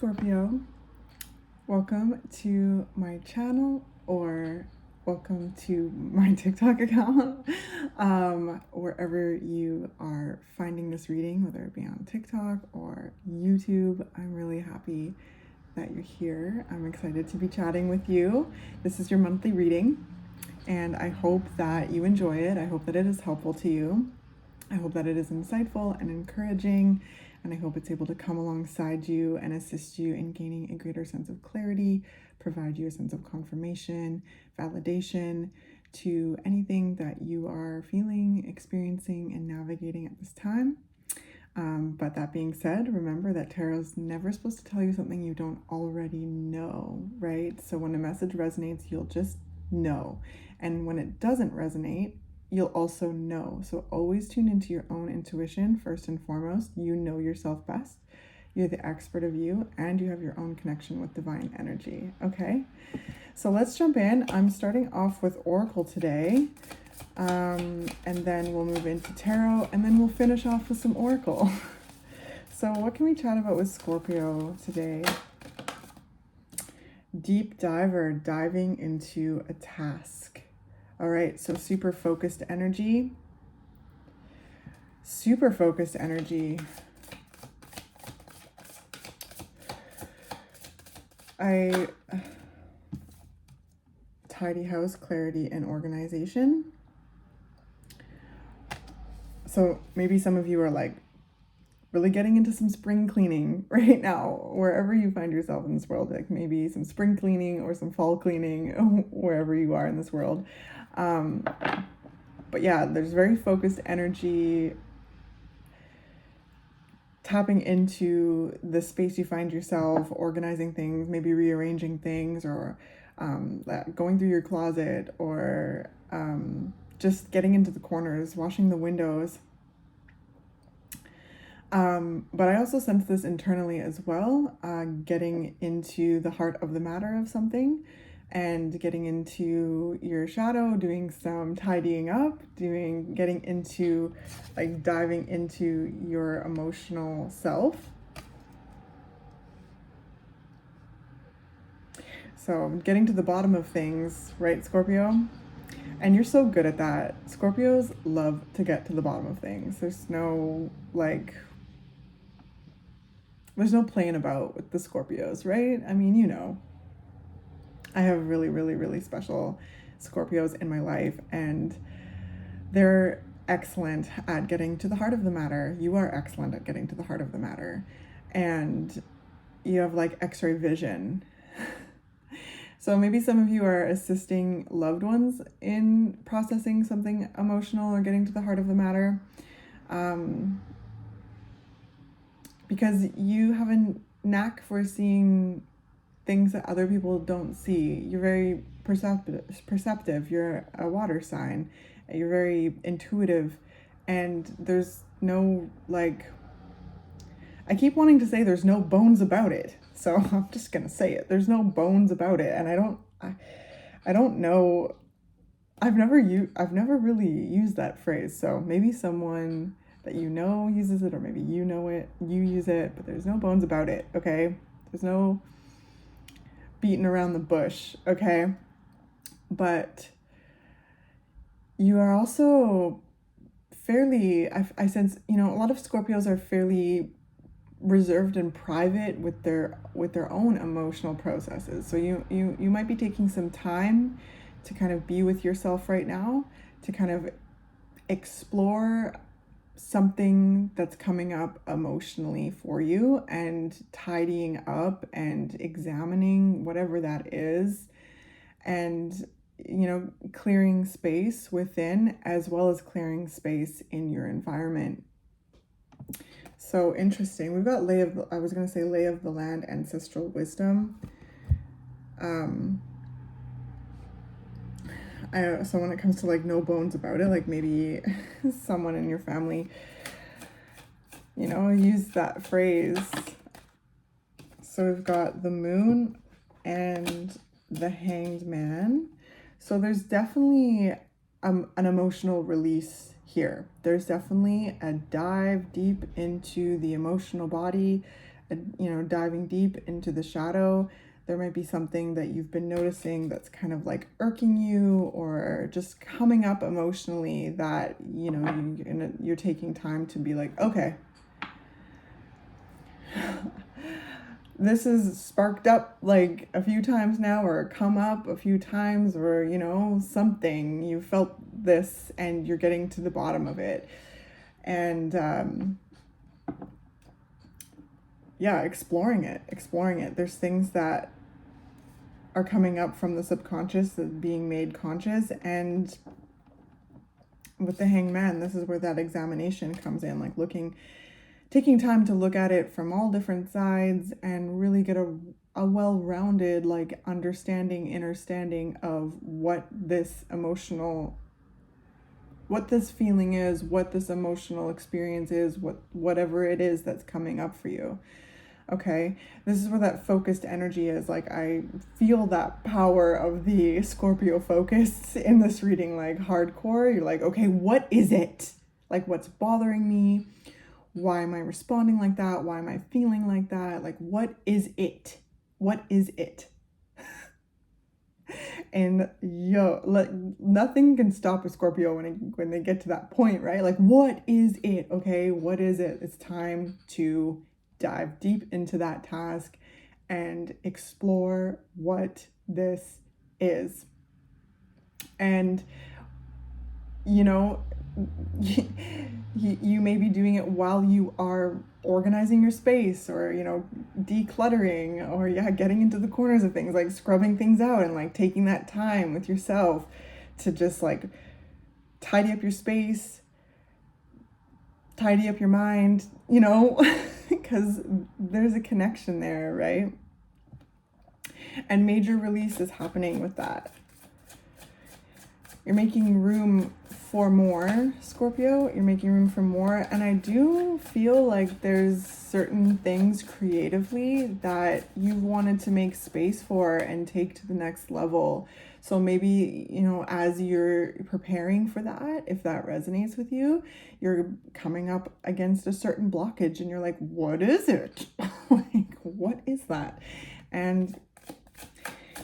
Scorpio. Welcome to my channel, or welcome to my TikTok account. Wherever you are finding this reading, whether it be on TikTok or YouTube, I'm really happy that you're here. I'm excited to be chatting with you. This is your monthly reading, and I hope that you enjoy it. I hope that it is helpful to you. I hope that it is insightful and encouraging, and I hope it's able to come alongside you and assist you in gaining a greater sense of clarity, provide you a sense of confirmation, validation to anything that you are feeling, experiencing, and navigating at this time. But that being said, remember that tarot's never supposed to tell you something you don't already know, right? So when a message resonates, you'll just know. And when it doesn't resonate, you'll also know. So always tune into your own intuition first and foremost. You know yourself best. You're the expert of you, and you have your own connection with divine energy. Okay, so let's jump in. I'm starting off with Oracle today, and then we'll move into Tarot, and then we'll finish off with some Oracle. So what can we chat about with Scorpio today? Deep diver, diving into a task. All right, so super focused energy. Super focused energy. Tidy house, clarity, and organization. So maybe some of you are like really getting into some spring cleaning right now, wherever you find yourself in this world, like maybe some spring cleaning or some fall cleaning, wherever you are in this world. But yeah, there's very focused energy, tapping into the space you find yourself, organizing things, maybe rearranging things, or going through your closet, or just getting into the corners, washing the windows. But I also sense this internally as well, getting into the heart of the matter of something and getting into your shadow, doing some tidying up, getting into, like, diving into your emotional self. So getting to the bottom of things, right, Scorpio? And you're so good at that. Scorpios love to get to the bottom of things. There's no playing about with the Scorpios, right? I mean, you know, I have really, really, really special Scorpios in my life, and they're excellent at getting to the heart of the matter. You are excellent at getting to the heart of the matter, and you have like X-ray vision. So maybe some of you are assisting loved ones in processing something emotional or getting to the heart of the matter, because you have a knack for seeing things that other people don't see. You're very perceptive. You're a water sign. You're very intuitive, and there's no, like, I keep wanting to say there's no bones about it, so I'm just gonna say it. There's no bones about it, and I don't know. I've never really used that phrase, so maybe someone that you know uses it, or maybe you know it, you use it, but there's no bones about it, okay? There's no beating around the bush, okay? But you are also fairly, I sense, you know, a lot of Scorpios are fairly reserved and private with their own emotional processes. So you might be taking some time to kind of be with yourself right now, to kind of explore something that's coming up emotionally for you, and tidying up and examining whatever that is, and, you know, clearing space within as well as clearing space in your environment. So interesting. We've got lay of the land, ancestral wisdom. So when it comes to like no bones about it, like maybe someone in your family, you know, use that phrase. So we've got the moon and the hanged man. So there's definitely an emotional release here. There's definitely a dive deep into the emotional body, diving deep into the shadow. There might be something that you've been noticing that's kind of like irking you or just coming up emotionally that, you're taking time to be like, okay, this is sparked up like a few times now, or come up a few times, or, something. You felt this and you're getting to the bottom of it. And exploring it. There's things that are coming up from the subconscious that being made conscious. And with the Hangman, this is where that examination comes in, like taking time to look at it from all different sides and really get a well-rounded like understanding of what this feeling is, what this emotional experience is, whatever it is that's coming up for you. Okay, this is where that focused energy is. Like, I feel that power of the Scorpio focus in this reading, like hardcore. You're like, okay, what is it? Like, what's bothering me? Why am I responding like that? Why am I feeling like that? Like, what is it? What is it? And nothing can stop a Scorpio when they get to that point, right? Like, what is it? Okay, what is it? It's time to dive deep into that task and explore what this is. And you may be doing it while you are organizing your space, or decluttering, or getting into the corners of things, like scrubbing things out, and like taking that time with yourself to just like tidy up your space, tidy up your mind, because there's a connection there, right? And major release is happening with that. You're making room for more, Scorpio. You're making room for more. And I do feel like there's certain things creatively that you wanted to make space for and take to the next level. So maybe, as you're preparing for that, if that resonates with you, you're coming up against a certain blockage and you're like, what is it? Like, what is that? And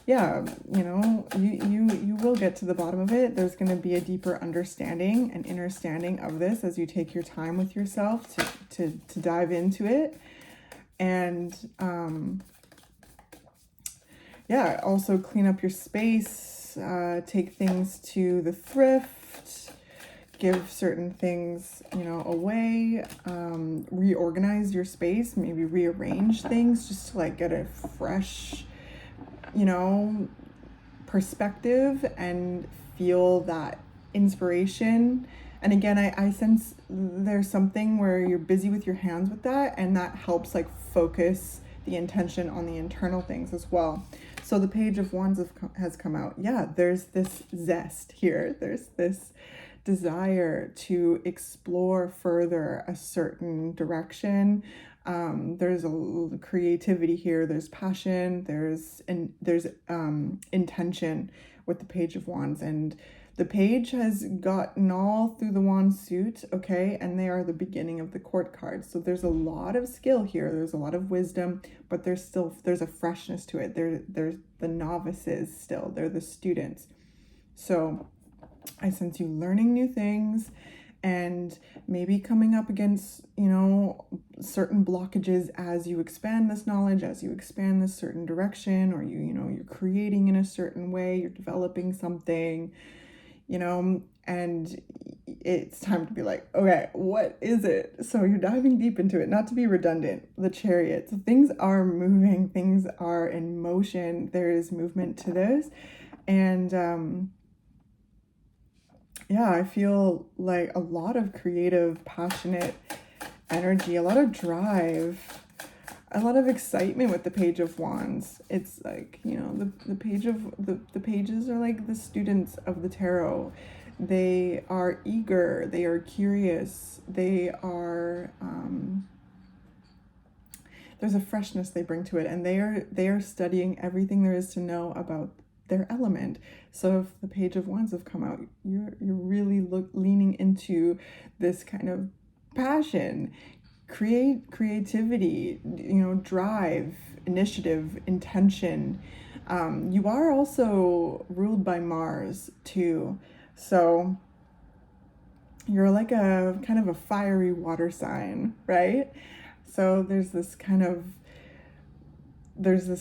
yeah, you will get to the bottom of it. There's going to be a deeper understanding and understanding of this as you take your time with yourself to dive into it. And also clean up your space, take things to the thrift, give certain things, away, reorganize your space, maybe rearrange things just to like get a fresh perspective and feel that inspiration. And again, I sense there's something where you're busy with your hands with that, and that helps like focus the intention on the internal things as well. So the Page of Wands has come out. Yeah, there's this zest here. There's this desire to explore further a certain direction. There's a creativity here. There's passion. There's intention with the Page of Wands, and the page has gotten all through the wand suit, okay, and they are the beginning of the court cards. So there's a lot of skill here. There's a lot of wisdom, but there's a freshness to it. There's the novices still. They're the students. So I sense you learning new things and maybe coming up against, certain blockages as you expand this knowledge, as you expand this certain direction, or you're creating in a certain way, you're developing something, and it's time to be like, okay, what is it? So you're diving deep into it, not to be redundant. The Chariot. So things are moving, things are in motion. There is movement to this. And I feel like a lot of creative, passionate energy, a lot of drive, a lot of excitement with the Page of Wands. It's like, the pages are like the students of the tarot. They are eager, they are curious, they are there's a freshness they bring to it, and they are studying everything there is to know about their element. So if the Page of Wands have come out, you're really leaning into this kind of passion. creativity, drive, initiative, intention. You are also ruled by Mars too. So you're like a kind of a fiery water sign, right? So there's this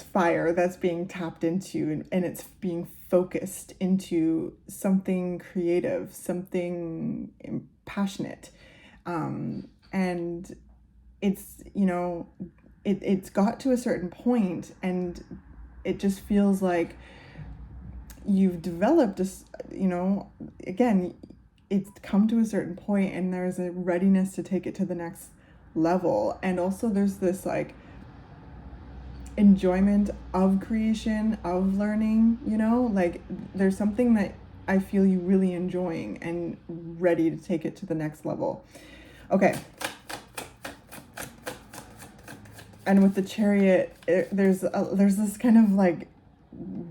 fire that's being tapped into, and it's being focused into something creative, something passionate. And it's, it's got to a certain point, and it just feels like you've developed this, again, it's come to a certain point and there's a readiness to take it to the next level. And also there's this like enjoyment of creation, of learning, like there's something that I feel you really enjoying and ready to take it to the next level. Okay. And with the Chariot, there's this kind of like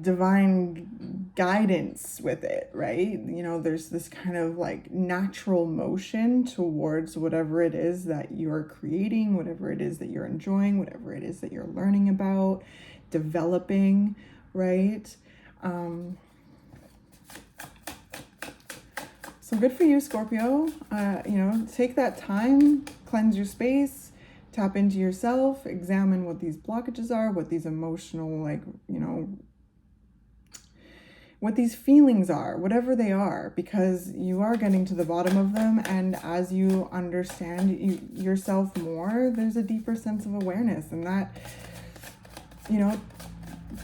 divine guidance with it, right? There's this kind of like natural motion towards whatever it is that you're creating, whatever it is that you're enjoying, whatever it is that you're learning about, developing, right? So good for you, Scorpio. Take that time, cleanse your space, tap into yourself, examine what these blockages are, what these emotional, what these feelings are, whatever they are, because you are getting to the bottom of them. And as you understand yourself more, there's a deeper sense of awareness, and that,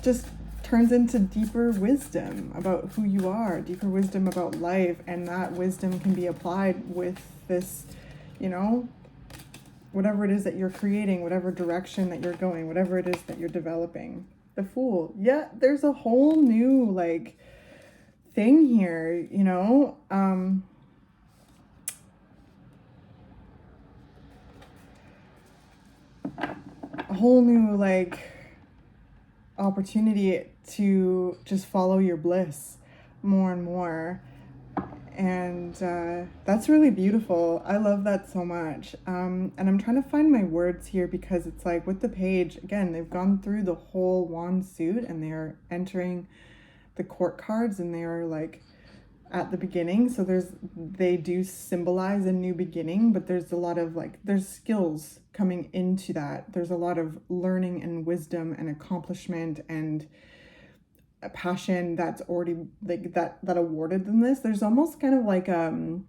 just turns into deeper wisdom about who you are, deeper wisdom about life. And that wisdom can be applied with this, whatever it is that you're creating, whatever direction that you're going, whatever it is that you're developing. The Fool. Yeah, there's a whole new like thing here, a whole new like opportunity to just follow your bliss more and more. And that's really beautiful. I love that so much. And I'm trying to find my words here, because it's like with the page, again, they've gone through the whole wand suit and they are entering the court cards, and they are like at the beginning. So they do symbolize a new beginning, but there's a lot of like, there's skills coming into that. There's a lot of learning and wisdom and accomplishment and a passion that's already like that awarded them this. There's almost kind of like an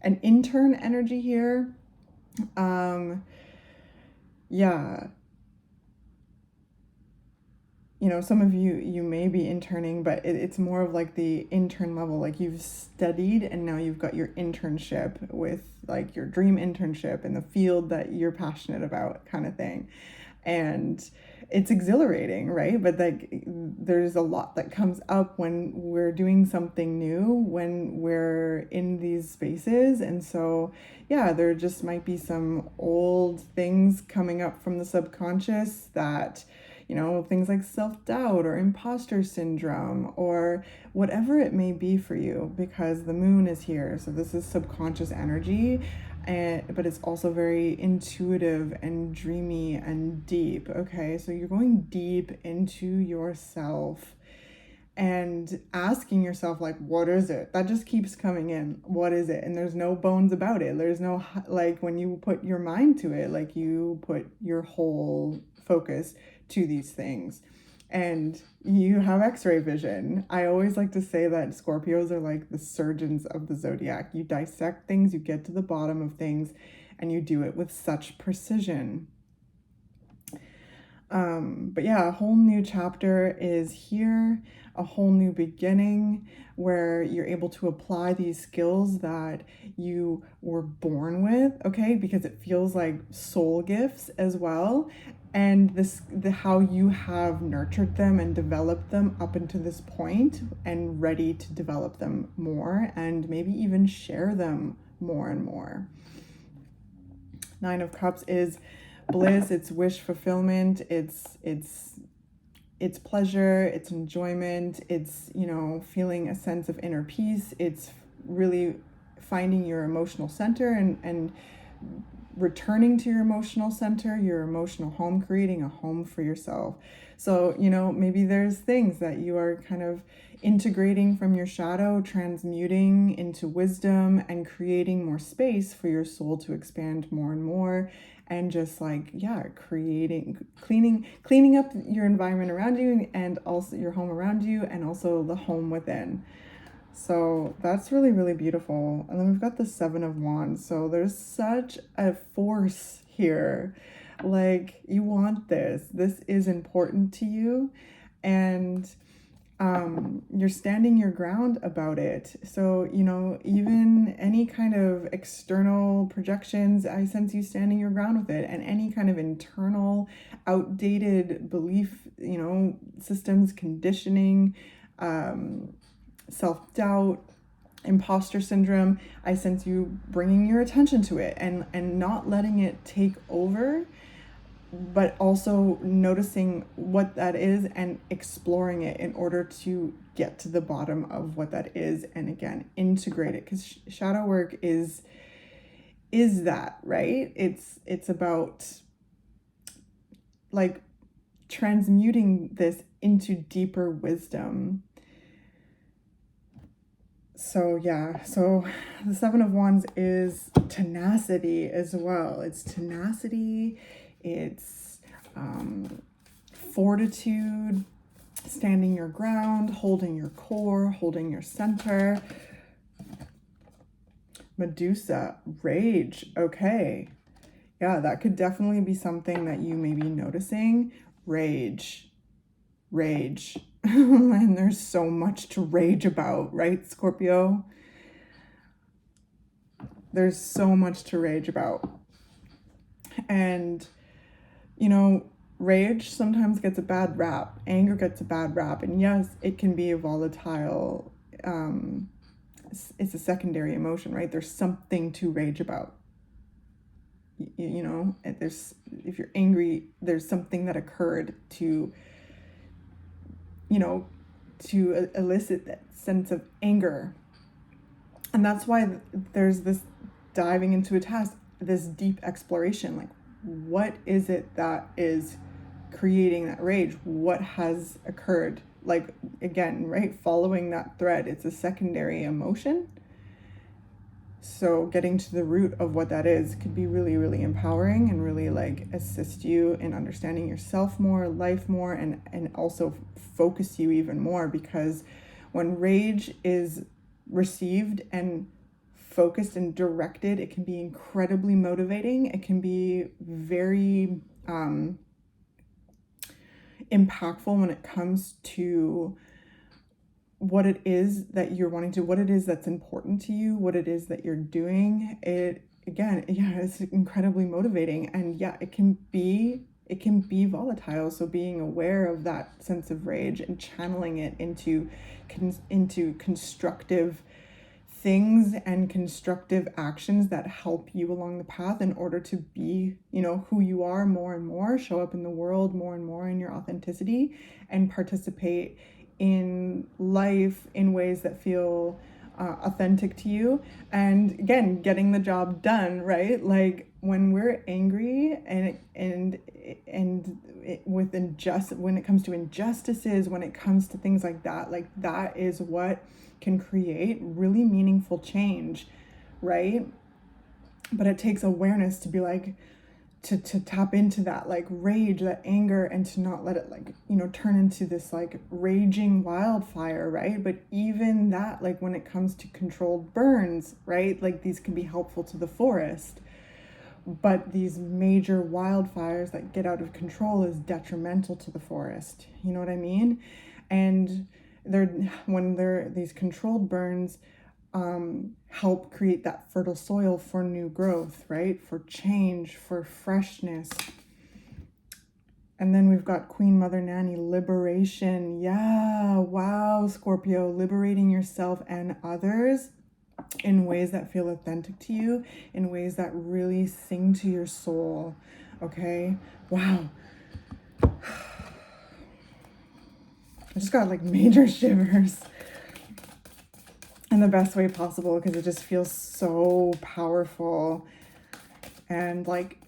intern energy here. Yeah, some of you may be interning, but it's more of like the intern level, like you've studied and now you've got your internship with like your dream internship in the field that you're passionate about, kind of thing. And it's exhilarating, right? But like there's a lot that comes up when we're doing something new, when we're in these spaces. And so yeah, there just might be some old things coming up from the subconscious that, things like self-doubt or imposter syndrome or whatever it may be for you, because the moon is here. So this is subconscious energy. But it's also very intuitive and dreamy and deep. Okay, so you're going deep into yourself and asking yourself, like, what is it? That just keeps coming in. What is it? And there's no bones about it. There's no, like, when you put your mind to it, like you put your whole focus to these things. And you have x-ray vision. I always like to say that Scorpios are like the surgeons of the zodiac. You dissect things, you get to the bottom of things, and you do it with such precision. But yeah, a whole new chapter is here, a whole new beginning where you're able to apply these skills that you were born with, okay? Because it feels like soul gifts as well. And how you have nurtured them and developed them up until this point, and ready to develop them more and maybe even share them more and more. Nine of Cups is bliss, it's wish fulfillment, it's pleasure, it's enjoyment, it's, feeling a sense of inner peace. It's really finding your emotional center and returning to your emotional center, your emotional home, creating a home for yourself. So, maybe there's things that you are kind of integrating from your shadow, transmuting into wisdom, and creating more space for your soul to expand more and more. And just cleaning up your environment around you, and also your home around you, and also the home within. So that's really, really beautiful. And then we've got the Seven of Wands. So there's such a force here. Like, you want this. This is important to you. And you're standing your ground about it. So, even any kind of external projections, I sense you standing your ground with it. And any kind of internal outdated belief, systems, conditioning, self-doubt, imposter syndrome, I sense you bringing your attention to it and not letting it take over, but also noticing what that is and exploring it in order to get to the bottom of what that is, and again, integrate it, because shadow work is that, right? It's about like transmuting this into deeper wisdom. So the Seven of Wands is tenacity as well. It's tenacity, it's fortitude, standing your ground, holding your core, holding your center. Medusa, rage. Okay. Yeah, that could definitely be something that you may be noticing. Rage. And there's so much to rage about, right, Scorpio? There's so much to rage about. And, rage sometimes gets a bad rap. Anger gets a bad rap. And yes, it can be a volatile, it's a secondary emotion, right? There's something to rage about. If you're angry, there's something that occurred to elicit that sense of anger. And that's why there's this diving into a task, this deep exploration. Like, what is it that is creating that rage? What has occurred? Like, again, right, following that thread, it's a secondary emotion. So getting to the root of what that is could be really, really empowering and really assist you in understanding yourself more, life more, and also focus you even more, because when rage is received and focused and directed, it can be incredibly motivating. It can be very impactful when it comes to what it is that you're wanting to, what it is that's important to you, what it is that you're doing. It's incredibly motivating. And it can be volatile. So being aware of that sense of rage and channeling it into constructive things and constructive actions that help you along the path in order to be, who you are more and more, show up in the world more and more in your authenticity, and participate in life in ways that feel authentic to you. And again, getting the job done, right? Like, when we're angry when it comes to injustices, when it comes to things like that is what can create really meaningful change, right? But it takes awareness to be to tap into that rage, that anger, and to not let it turn into this raging wildfire, right? But even that, when it comes to controlled burns, right, these can be helpful to the forest, but these major wildfires that get out of control is detrimental to the forest. You know what I mean? And these controlled burns help create that fertile soil for new growth, right? For change, for freshness. And then we've got Queen Mother Nanny, liberation. Yeah, wow, Scorpio, liberating yourself and others in ways that feel authentic to you, in ways that really sing to your soul. Okay, wow. I just got major shivers. In the best way possible, because it just feels so powerful. and like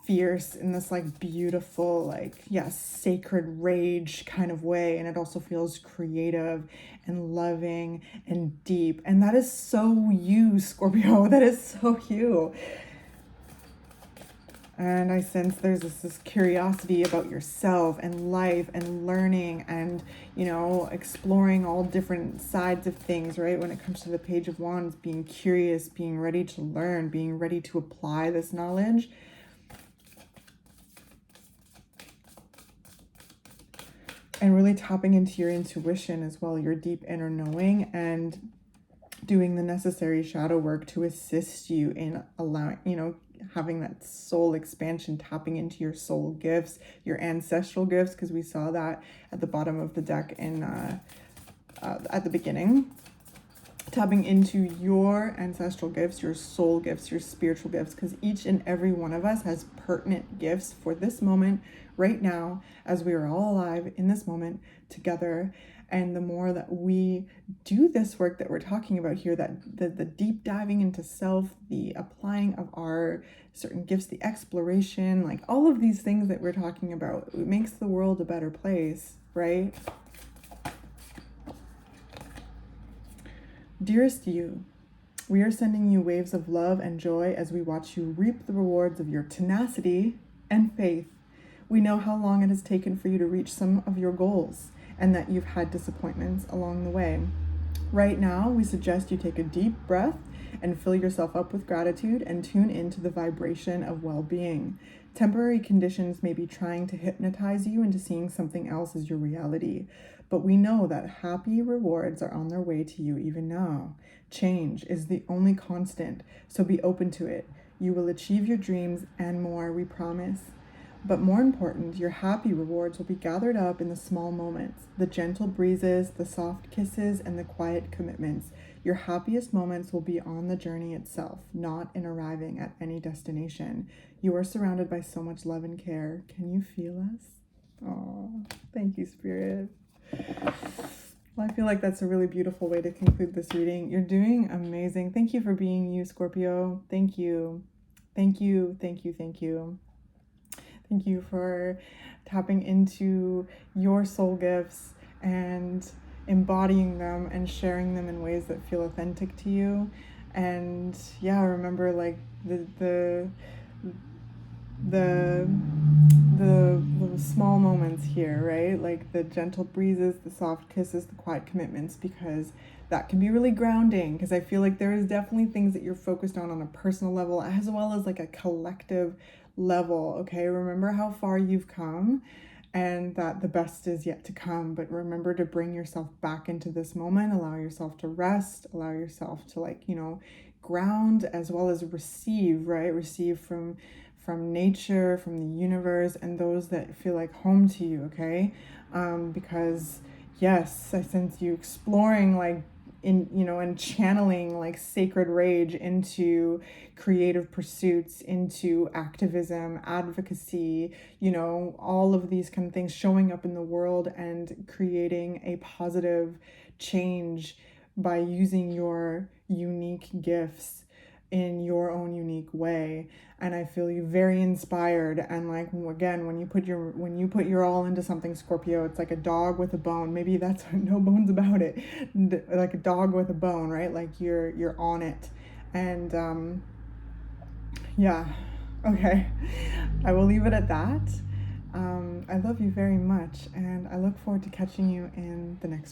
fierce in this like beautiful, like, yes, sacred rage kind of way. And it also feels creative and loving and deep. And that is so you, Scorpio. That is so you. And I sense there's this curiosity about yourself and life and learning and, you know, exploring all different sides of things, right? When it comes to the Page of Wands, being curious, being ready to learn, being ready to apply this knowledge. And really tapping into your intuition as well, your deep inner knowing, and doing the necessary shadow work to assist you in allowing, you know, having that soul expansion, tapping into your soul gifts, your ancestral gifts, because we saw that at the bottom of the deck in at the beginning. Tapping into your ancestral gifts, your soul gifts, your spiritual gifts, because each and every one of us has pertinent gifts for this moment right now, as we are all alive in this moment together. And the more that we do this work that we're talking about here, that the deep diving into self, the applying of our certain gifts, the exploration, like all of these things that we're talking about, it makes the world a better place, right? Dearest you, we are sending you waves of love and joy as we watch you reap the rewards of your tenacity and faith. We know how long it has taken for you to reach some of your goals and that you've had disappointments along the way. Right now, we suggest you take a deep breath and fill yourself up with gratitude and tune into the vibration of well-being. Temporary conditions may be trying to hypnotize you into seeing something else as your reality, but we know that happy rewards are on their way to you even now. Change is the only constant, so be open to it. You will achieve your dreams and more, we promise. But more important, your happy rewards will be gathered up in the small moments, the gentle breezes, the soft kisses, and the quiet commitments. Your happiest moments will be on the journey itself, not in arriving at any destination. You are surrounded by so much love and care. Can you feel us? Oh, thank you, Spirit. Well, I feel like that's a really beautiful way to conclude this reading. You're doing amazing. Thank you for being you, Scorpio. Thank you. Thank you, thank you, thank you. Thank you for tapping into your soul gifts and embodying them and sharing them in ways that feel authentic to you. And yeah, remember like the small moments here, right? Like the gentle breezes, the soft kisses, the quiet commitments, because that can be really grounding. Because I feel like there is definitely things that you're focused on a personal level as well as like a collective level. Okay, remember how far you've come and that the best is yet to come. But remember to bring yourself back into this moment, allow yourself to rest, allow yourself to, like, you know, ground as well as receive, right? Receive from nature, from the universe, and those that feel like home to you, okay? Because yes, I sense you exploring, like, in, you know, and channeling like sacred rage into creative pursuits, into activism, advocacy, you know, all of these kind of things, showing up in the world and creating a positive change by using your unique gifts in your own unique way. And I feel you very inspired. And like, again, when you put your all into something, Scorpio, it's like a dog with a bone. Maybe that's no bones about it, like a dog with a bone, right? Like you're on it. And yeah, okay, I will leave it at that. I love you very much, and I look forward to catching you in the next one.